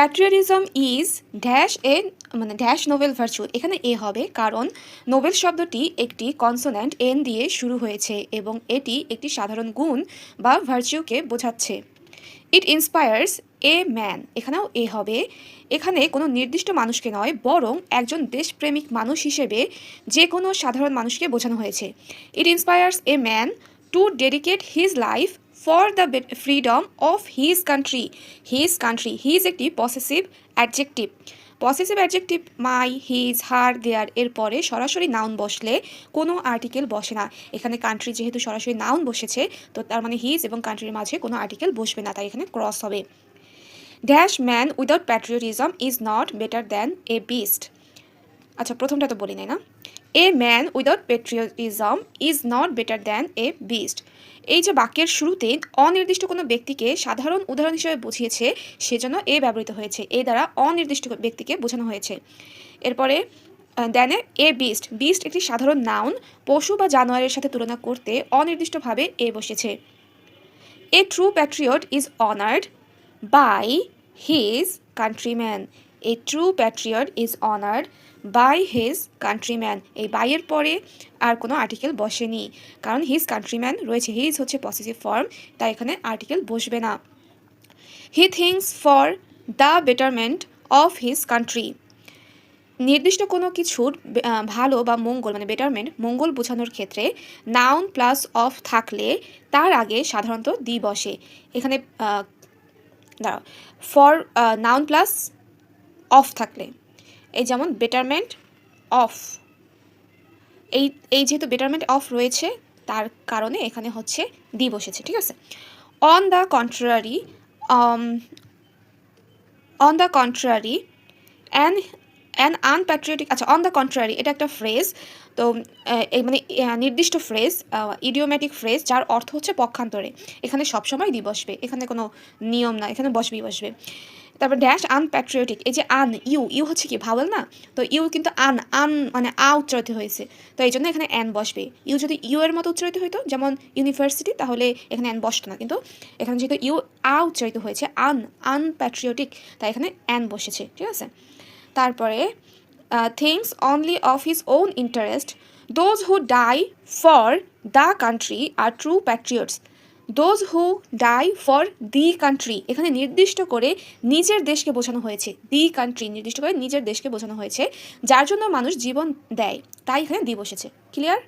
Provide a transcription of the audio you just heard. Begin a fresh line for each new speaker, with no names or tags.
Patriotism is dash a মানে dash Nobel virtue. এখানে এ হবে কারণ নোবেল শব্দটি একটি কনসোন্যান্ট এন দিয়ে শুরু হয়েছে এবং এটি একটি সাধারণ গুণ বা ভার্চুকে বোঝাচ্ছে। ইট ইন্সপায়ার্স এ ম্যান, এখানেও এ হবে। এখানে কোনো নির্দিষ্ট মানুষকে নয় বরং একজন দেশপ্রেমিক মানুষ হিসেবে যে কোনো সাধারণ মানুষকে বোঝানো হয়েছে। It inspires a man to dedicate his life for the freedom of his country. His একটি possessive adjective. Possessive adjective my, his, her, their এর পরে সরাসরি নাউন বসলে কোনো আর্টিকেল বসে না। এখানে কান্ট্রি যেহেতু সরাসরি নাউন বসেছে, তো তার মানে হিজ এবং কান্ট্রির মাঝে কোনো আর্টিকেল বসবে না, তাই এখানে ক্রস হবে। Dash man without patriotism is not better than a beast. আচ্ছা, প্রথমটা তো বলি নাই না। A man without patriotism is not better than a beast. এই যে বাক্যের শুরুতে অনির্দিষ্ট কোনো ব্যক্তিকে সাধারণ উদাহরণ হিসেবে বুঝিয়েছে, সেজন্য এ ব্যবহৃত হয়েছে। এ দ্বারা অনির্দিষ্ট ব্যক্তিকে বোঝানো হয়েছে। এরপরে দেন এ বিস্ট একটি সাধারণ নাউন, পশু বা জানোয়ারের সাথে তুলনা করতে অনির্দিষ্টভাবে এ বসেছে। A true patriot is honoured by his countryman. A true patriot is honoured by his countryman. এই বাইয়ের পরে আর কোনো আর্টিকেল বসেনি, কারণ হিজ কান্ট্রিম্যান রয়েছে। হিজ হচ্ছে পসেসিভ ফর্ম, তাই এখানে আর্টিকেল বসবে না। He thinks for the betterment of his country. নির্দিষ্ট কোনো কিছুর ভালো বা মঙ্গল মানে বেটারমেন্ট, মঙ্গল বোঝানোর ক্ষেত্রে নাউন প্লাস অফ থাকলে তার আগে সাধারণত দি বসে। এখানে দাঁড়াও, ফর নাউন প্লাস অফ থাকলে, এই যেমন বেটারমেন্ট অফ, এই যেহেতু বেটারমেন্ট অফ রয়েছে তার কারণে এখানে হচ্ছে দি বসেছে, ঠিক আছে। অন দ্য কন্ট্রারি অ্যান আনপ্যাট্রিয়টিক, আচ্ছা অন দ্য কন্ট্রারি এটা একটা ফ্রেজ, তো এই মানে নির্দিষ্ট ফ্রেজ, ইডিওম্যাটিক ফ্রেজ যার অর্থ হচ্ছে পক্ষান্তরে। এখানে সবসময় দি বসবে, এখানে কোনো নিয়ম না, এখানে বসবে। তারপর ড্যাশ আনপ্যাট্রিয়টিক, এই যে আন, ইউ হচ্ছে কি ভাওয়েল না, তো ইউ কিন্তু আন মানে উচ্চারিত হয়েছে, তো এই জন্য এখানে অ্যান বসবে। ইউ যদি ইউ এর মতো উচ্চারিত হইতো যেমন ইউনিভার্সিটি, তাহলে এখানে অ্যান বসতো না, কিন্তু এখানে যেহেতু ইউ উচ্চারিত হয়েছে আনপ্যাট্রিয়টিক, তাই এখানে অ্যান বসেছে, ঠিক আছে। তারপরে thinks only of his own interest, those who die for the country are true patriots. Those who die for the country, এখানে নির্দিষ্ট করে নিজের দেশকে বোঝানো হয়েছে। দি কান্ট্রি নির্দিষ্ট করে নিজের দেশকে বোঝানো হয়েছে, যার জন্য মানুষ জীবন দেয়, তাই এখানে দি বসেছে। ক্লিয়ার?